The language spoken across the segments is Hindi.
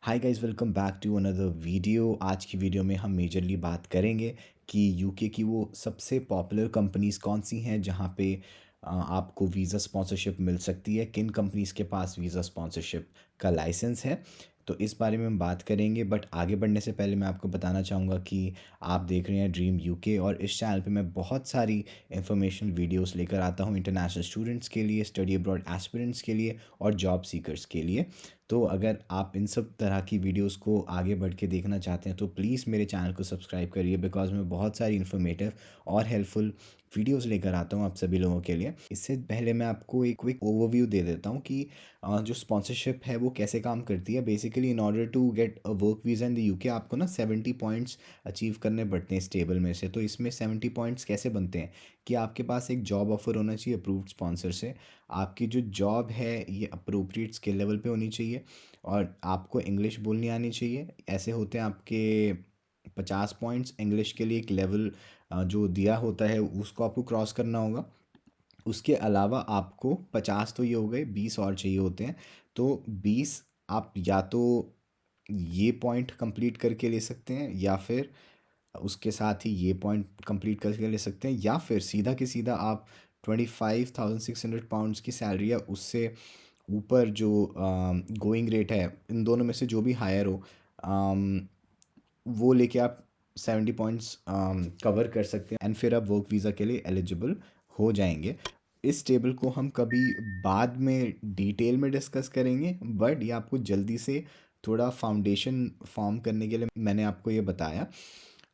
Hi guys, welcome back to another video. आज की वीडियो में हम मेजरली बात करेंगे कि यूके की वो सबसे पॉपुलर कंपनीज़ कौन सी हैं जहाँ पे आपको वीज़ा स्पॉन्सरशिप मिल सकती है, किन कंपनीज़ के पास वीज़ा स्पॉन्सरशिप का लाइसेंस है। तो इस बारे में हम बात करेंगे, बट आगे बढ़ने से पहले मैं आपको बताना चाहूँगा कि आप देख रहे हैं ड्रीम यूके और इस चैनल पे मैं बहुत सारी इंफॉर्मेशनल वीडियोस लेकर आता हूँ इंटरनेशनल स्टूडेंट्स के लिए, स्टडी अब्रॉड एस्पिरेंट्स के लिए और जॉब सीकर्स के लिए। तो अगर आप इन सब तरह की वीडियोस को आगे बढ़ के देखना चाहते हैं तो प्लीज़ मेरे चैनल को सब्सक्राइब करिए, बिकॉज मैं बहुत सारी इन्फॉर्मेटिव और हेल्पफुल वीडियोस लेकर आता हूँ आप सभी लोगों के लिए। इससे पहले मैं आपको एक क्विक ओवरव्यू दे देता हूँ कि जो स्पॉन्सरशिप है वो कैसे काम करती है। Basically in order to get a work visa in the UK आपको ना 70 पॉइंट्स अचीव करने पड़ते हैं इस टेबल में से। तो इसमें 70 पॉइंट्स कैसे बनते हैं कि आपके पास एक जॉब ऑफर होना चाहिए अप्रूव्ड स्पॉन्सर से, आपकी जो जॉब है ये अप्रोप्रिएट स्किल लेवल पे होनी चाहिए और आपको इंग्लिश बोलनी आनी चाहिए। ऐसे होते हैं आपके 50 पॉइंट्स। इंग्लिश के लिए एक लेवल जो दिया होता है उसको आपको क्रॉस करना होगा। उसके अलावा आपको 50 तो ये हो गए, 20 और चाहिए होते हैं। तो 20 आप या तो ये पॉइंट कंप्लीट करके ले सकते हैं या फिर उसके साथ ही ये पॉइंट कंप्लीट करके ले सकते हैं, या फिर सीधा के सीधा आप 25,600 पाउंड्स की सैलरी या उससे ऊपर जो गोइंग रेट है, इन दोनों में से जो भी हायर हो वो लेके आप 70 पॉइंट्स कवर कर सकते हैं एंड फिर आप वर्क वीज़ा के लिए एलिजिबल हो जाएंगे। इस टेबल को हम कभी बाद में डिटेल में डिस्कस करेंगे, बट ये आपको जल्दी से थोड़ा फाउंडेशन फॉर्म करने के लिए मैंने आपको ये बताया।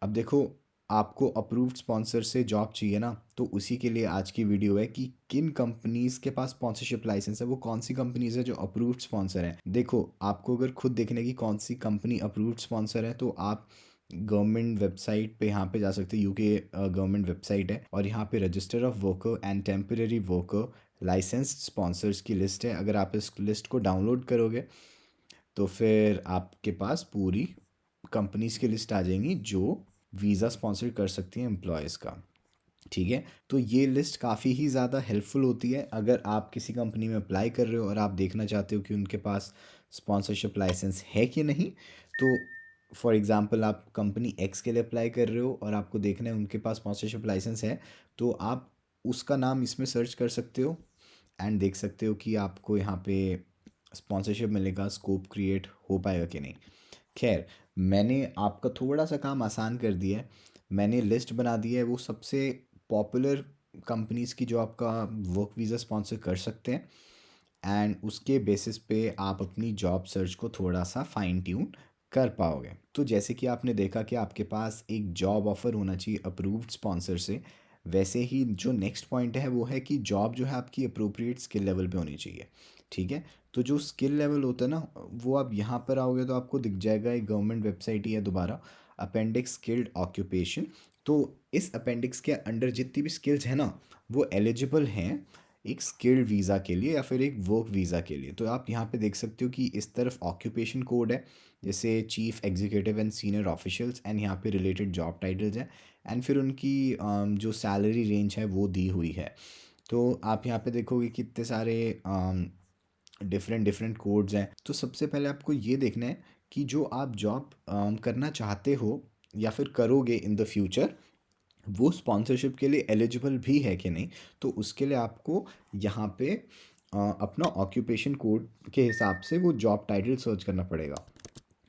अब देखो, आपको अप्रूव्ड स्पॉन्सर से जॉब चाहिए ना, तो उसी के लिए आज की वीडियो है कि किन कंपनीज के पास स्पॉन्सरशिप लाइसेंस है, वो कौन सी कंपनीज है जो अप्रूव्ड स्पॉन्सर है। देखो, आपको अगर खुद देखने की कौन सी कंपनी अप्रूव्ड स्पॉन्सर है तो आप गवर्नमेंट वेबसाइट पे यहाँ पे जा सकते हैं। यूके गवर्नमेंट वेबसाइट है और यहाँ पे register of worker and temporary worker licensed sponsors की लिस्ट है। अगर आप इस लिस्ट को डाउनलोड करोगे तो फिर आपके पास पूरी कंपनीज की लिस्ट आ जाएंगी जो वीज़ा स्पॉन्सर कर सकती हैं एम्प्लॉयज़ का। ठीक है, तो ये लिस्ट काफ़ी ही ज़्यादा हेल्पफुल होती है अगर आप किसी कंपनी में अप्लाई कर रहे हो और आप देखना चाहते हो कि उनके पास स्पॉन्सरशिप लाइसेंस है कि नहीं। तो फॉर एग्ज़ाम्पल आप कंपनी एक्स के लिए अप्लाई कर रहे हो और आपको देखना है उनके पास स्पॉन्सरशिप लाइसेंस है, तो आप उसका नाम इसमें सर्च कर सकते हो एंड देख सकते हो कि आपको यहाँ पे स्पॉन्सरशिप मिलेगा, स्कोप क्रिएट हो पाएगा कि नहीं। खैर, मैंने आपका थोड़ा सा काम आसान कर दिया है। मैंने लिस्ट बना दी है वो सबसे पॉपुलर कंपनीज़ की जो आपका वर्क वीज़ा स्पॉन्सर कर सकते हैं, एंड उसके बेसिस पे आप अपनी जॉब सर्च को थोड़ा सा फाइन ट्यून कर पाओगे। तो जैसे कि आपने देखा कि आपके पास एक जॉब ऑफ़र होना चाहिए अप्रूव्ड स्पॉन्सर से, वैसे ही जो नेक्स्ट पॉइंट है वो है कि जॉब जो है आपकी अप्रोप्रिएट स्किल लेवल पे होनी चाहिए। ठीक है, तो जो स्किल लेवल होता है ना, वो आप यहाँ पर आओगे तो आपको दिख जाएगा, एक गवर्नमेंट वेबसाइट ही है दोबारा, अपेंडिक्स स्किल्ड ऑक्यूपेशन। तो इस अपेंडिक्स के अंडर जितनी भी स्किल्स हैं ना, वो एलिजिबल हैं एक स्किल्ड वीज़ा के लिए या फिर एक वर्क वीज़ा के लिए। तो आप यहाँ पे देख सकते हो कि इस तरफ ऑक्यूपेशन कोड है, जैसे chief executive and senior officials, and यहाँ पे रिलेटेड जॉब टाइटल्स हैं एंड फिर उनकी जो सैलरी रेंज है वो दी हुई है। तो आप यहाँ पे देखोगे कितने सारे डिफरेंट डिफरेंट कोड्स हैं। तो सबसे पहले आपको ये देखना है कि जो आप जॉब करना चाहते हो या फिर करोगे इन द फ्यूचर, वो स्पॉन्सरशिप के लिए एलिजिबल भी है कि नहीं। तो उसके लिए आपको यहाँ पे अपना ऑक्यूपेशन कोड के हिसाब से वो जॉब टाइटल सर्च करना पड़ेगा।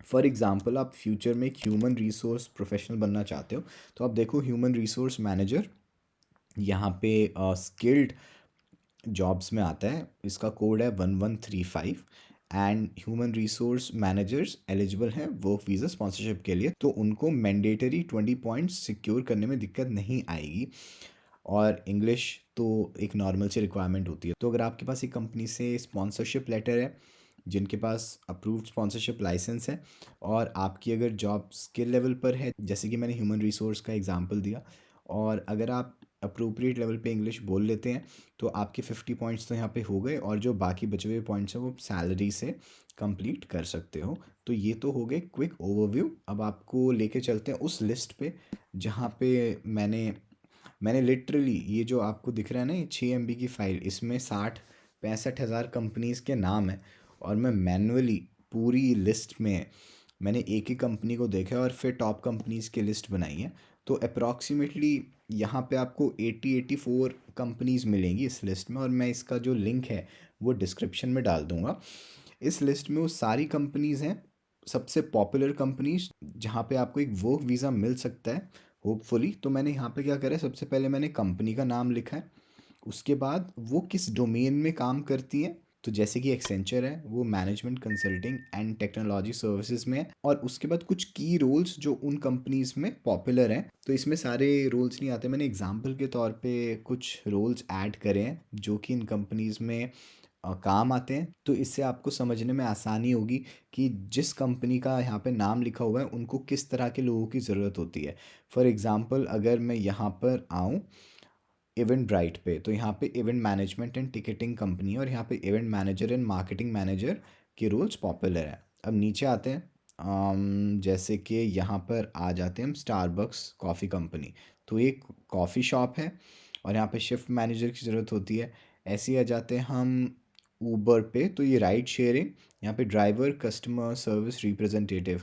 फॉर एग्ज़ाम्पल, आप फ्यूचर में एक ह्यूमन रिसोर्स प्रोफेशनल बनना चाहते हो, तो आप देखो ह्यूमन रिसोर्स मैनेजर यहाँ पे स्किल्ड जॉब्स में आता है, इसका कोड है 1135। And human resource managers eligible हैं वर्क वीज़ा स्पॉन्सरशिप के लिए, तो उनको मैंडेटरी 20 पॉइंट्स सिक्योर करने में दिक्कत नहीं आएगी। और इंग्लिश तो एक नॉर्मल सी रिक्वायरमेंट होती है। तो अगर आपके पास एक कंपनी से स्पॉन्सरशिप लेटर है, जिनके पास अप्रूव्ड स्पॉन्सरशिप लाइसेंस है, और आपकी अगर जॉब स्किल लेवल पर है, जैसे कि मैंने ह्यूमन रिसोर्स का एग्जांपल दिया, और अगर आप अप्रोप्रिएट लेवल पे इंग्लिश बोल लेते हैं तो आपके 50 पॉइंट्स तो यहाँ पे हो गए, और जो बाकी बचे हुए पॉइंट्स हैं वो सैलरी से कंप्लीट कर सकते हो। तो ये तो हो गए क्विक ओवरव्यू। अब आपको लेके चलते हैं उस लिस्ट पे जहाँ पे मैंने लिटरली, ये जो आपको दिख रहा है ना, ये 6 MB की फ़ाइल, इसमें 60-65 हज़ार कंपनीज़ के नाम हैं और मैं मैनुअली पूरी लिस्ट में मैंने एक ही कंपनी को देखा है और फिर टॉप कंपनीज़ की लिस्ट बनाई है। तो अप्रॉक्सीमेटली यहाँ पे आपको 80-84 कंपनीज़ मिलेंगी इस लिस्ट में, और मैं इसका जो लिंक है वो डिस्क्रिप्शन में डाल दूँगा। इस लिस्ट में वो सारी कंपनीज़ हैं, सबसे पॉपुलर कंपनीज जहाँ पे आपको एक वर्क वीज़ा मिल सकता है होपफुली। तो मैंने यहाँ पे क्या करा है, सबसे पहले मैंने कंपनी का नाम लिखा है, उसके बाद वो किस डोमेन में काम करती हैं। तो जैसे कि एक्सेंचर है, वो management consulting and technology services में है, और उसके बाद कुछ की रोल्स जो उन कंपनीज में पॉपुलर हैं। तो इसमें सारे रोल्स नहीं आते, मैंने एग्जांपल के तौर पे कुछ रोल्स ऐड करे हैं जो कि इन कंपनीज में काम आते हैं। तो इससे आपको समझने में आसानी होगी कि जिस कंपनी का यहाँ पे नाम लिखा हुआ है उनको किस तरह के लोगों की ज़रूरत होती है। फॉर एग्ज़ाम्पल अगर मैं यहाँ पर आऊँ इवेंट ब्राइट पे, तो यहाँ पे event management and ticketing company है, और यहाँ पे event manager and marketing manager के रोल्स पॉपुलर हैं। अब नीचे आते हैं, जैसे कि यहाँ पर आ जाते हैं हम स्टारबक्स कॉफ़ी कंपनी। तो एक कॉफ़ी शॉप है और यहाँ पे शिफ्ट मैनेजर की ज़रूरत होती है। ऐसे ही आ जाते हैं हम ऊबर पे, तो ये राइड शेयरिंग, यहाँ पे ड्राइवर कस्टमर सर्विस रिप्रेजेंटेटिव,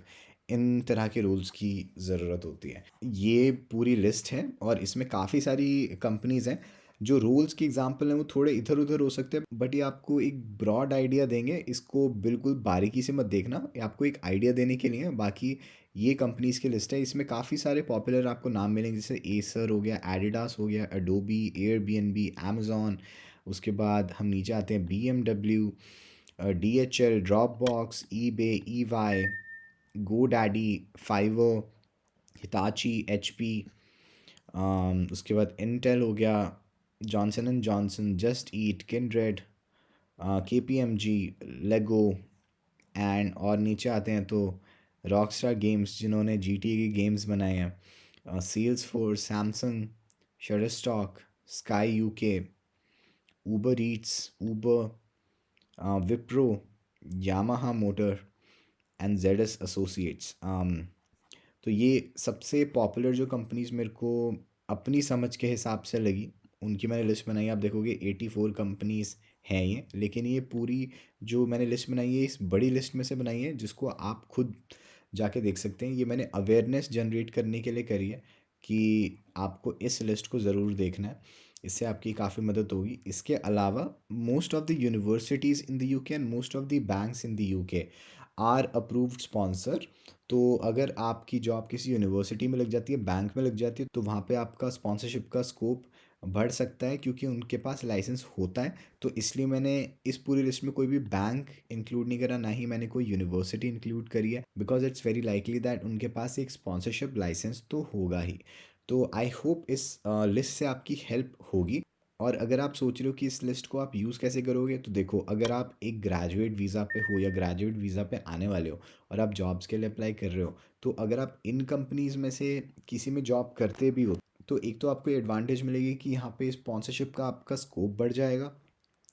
इन तरह के रोल्स की ज़रूरत होती है। ये पूरी लिस्ट है और इसमें काफ़ी सारी कंपनीज़ हैं। जो रोल्स की एग्जांपल हैं वो थोड़े इधर उधर हो सकते हैं, बट ये आपको एक ब्रॉड आइडिया देंगे। इसको बिल्कुल बारीकी से मत देखना, ये आपको एक आइडिया देने के लिए है। बाकी ये कंपनीज़ की लिस्ट है, इसमें काफ़ी सारे पॉपुलर आपको नाम मिलेंगे, जैसे एसर हो गया, एडिडास हो गया, एडोबी, एयरबीएनबी, अमेज़ॉन। उसके बाद हम नीचे आते हैं BMW, DHL, Dropbox, eBay, EY, GoDaddy, Fiverr, Hitachi, HP. उसके बाद इंटेल हो गया, Johnson and Johnson, Just Eat, Kindred, KPMG, Lego and, और नीचे आते हैं तो रॉकस्टार गेम्स जिन्होंने जीटीए के गेम्स बनाए हैं, Salesforce, Samsung, Shutterstock, Sky UK, Uber Eats, Uber, Wipro, Yamaha Motor and Z S Associates. तो ये सबसे पॉपुलर जो कंपनीज मेरे को अपनी समझ के हिसाब से लगी, उनकी मैंने लिस्ट बनाई। आप देखोगे 84 कंपनीज हैं ये, लेकिन ये पूरी जो मैंने लिस्ट बनाई है इस बड़ी लिस्ट में से बनाई है, जिसको आप खुद जाके देख सकते हैं। ये मैंने अवेयरनेस जनरेट करने के लिए करी है कि आपको इस लिस्ट को ज़रूर देखना है, इससे आपकी काफ़ी मदद होगी। इसके अलावा most of the universities in the UK and most of the banks in the UK are approved sponsor. तो अगर आपकी जॉब किसी यूनिवर्सिटी में लग जाती है, बैंक में लग जाती है, तो वहाँ पे आपका स्पॉन्सरशिप का स्कोप बढ़ सकता है, क्योंकि उनके पास लाइसेंस होता है। तो इसलिए मैंने इस पूरी लिस्ट में कोई भी बैंक इंक्लूड नहीं करा, ना ही मैंने कोई यूनिवर्सिटी इंक्लूड करी है, because it's very likely that उनके पास एक स्पॉन्सरशिप लाइसेंस तो होगा ही। तो आई होप इस लिस्ट से आपकी हेल्प होगी। और अगर आप सोच रहे हो कि इस लिस्ट को आप यूज़ कैसे करोगे, तो देखो, अगर आप एक ग्रेजुएट वीज़ा पे हो या ग्रेजुएट वीज़ा पे आने वाले हो और आप जॉब्स के लिए अप्लाई कर रहे हो, तो अगर आप इन कंपनीज़ में से किसी में जॉब करते भी हो, तो एक तो आपको एडवांटेज मिलेगी कि यहाँ पे स्पॉन्सरशिप का आपका स्कोप बढ़ जाएगा।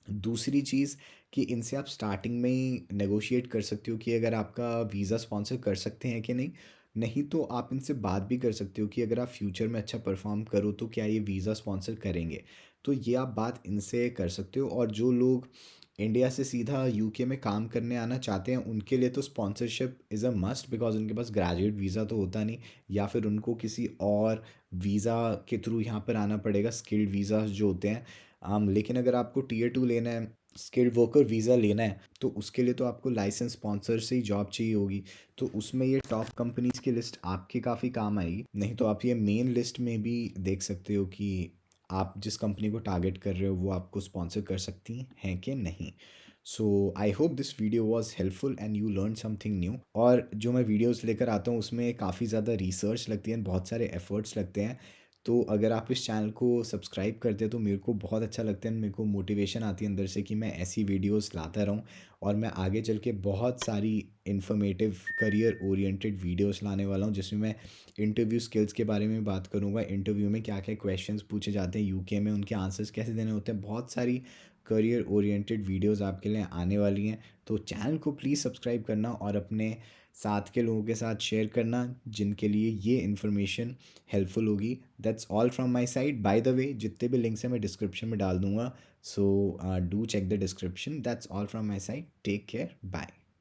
दूसरी चीज़ कि इनसे आप स्टार्टिंग में ही नेगोशिएट कर सकते हो कि अगर आपका वीज़ा स्पॉन्सर कर सकते हैं कि नहीं। नहीं तो आप इनसे बात भी कर सकते हो कि अगर आप फ्यूचर में अच्छा परफॉर्म करो तो क्या ये वीज़ा स्पॉन्सर करेंगे। तो ये आप बात इनसे कर सकते हो। और जो लोग इंडिया से सीधा यूके में काम करने आना चाहते हैं, उनके लिए तो sponsorship is a must, because उनके पास ग्रेजुएट वीज़ा तो होता नहीं, या फिर उनको किसी और वीज़ा के थ्रू यहाँ पर आना पड़ेगा, स्किल्ड वीज़ा जो होते हैं। लेकिन अगर आपको टीयर 2 लेना है, स्किल्ड वर्कर वीज़ा लेना है, तो उसके लिए तो आपको लाइसेंस स्पॉन्सर से ही जॉब चाहिए होगी। तो उसमें ये टॉप कंपनीज की लिस्ट आपके काफ़ी काम आएगी। नहीं तो आप ये मेन लिस्ट में भी देख सकते हो कि आप जिस कंपनी को टारगेट कर रहे हो वो आपको स्पॉन्सर कर सकती हैं कि नहीं। So I hope this video was helpful and you learn something new. और जो मैं वीडियोस लेकर आता हूँ उसमें काफ़ी ज़्यादा रिसर्च लगती है, बहुत सारे एफर्ट्स लगते हैं। तो अगर आप इस चैनल को सब्सक्राइब करते हैं तो मेरे को बहुत अच्छा लगता है, मेरे को मोटिवेशन आती है अंदर से कि मैं ऐसी वीडियोस लाता रहूं, और मैं आगे चल के बहुत सारी इन्फॉर्मेटिव करियर ओरिएंटेड वीडियोस लाने वाला हूं, जिसमें मैं इंटरव्यू स्किल्स के बारे में बात करूंगा, इंटरव्यू में क्या क्या क्वेश्चंस पूछे जाते हैं यूके में, उनके आंसर्स कैसे देने होते हैं। बहुत सारी करियर ओरिएंटेड वीडियोस आपके लिए आने वाली हैं। तो चैनल को प्लीज़ सब्सक्राइब करना और अपने साथ के लोगों के साथ शेयर करना जिनके लिए ये इन्फॉर्मेशन हेल्पफुल होगी। That's all from my side. By the way, जितने भी लिंक्स हैं मैं डिस्क्रिप्शन में डाल दूंगा, so do check the description. That's all from my side. Take care, bye.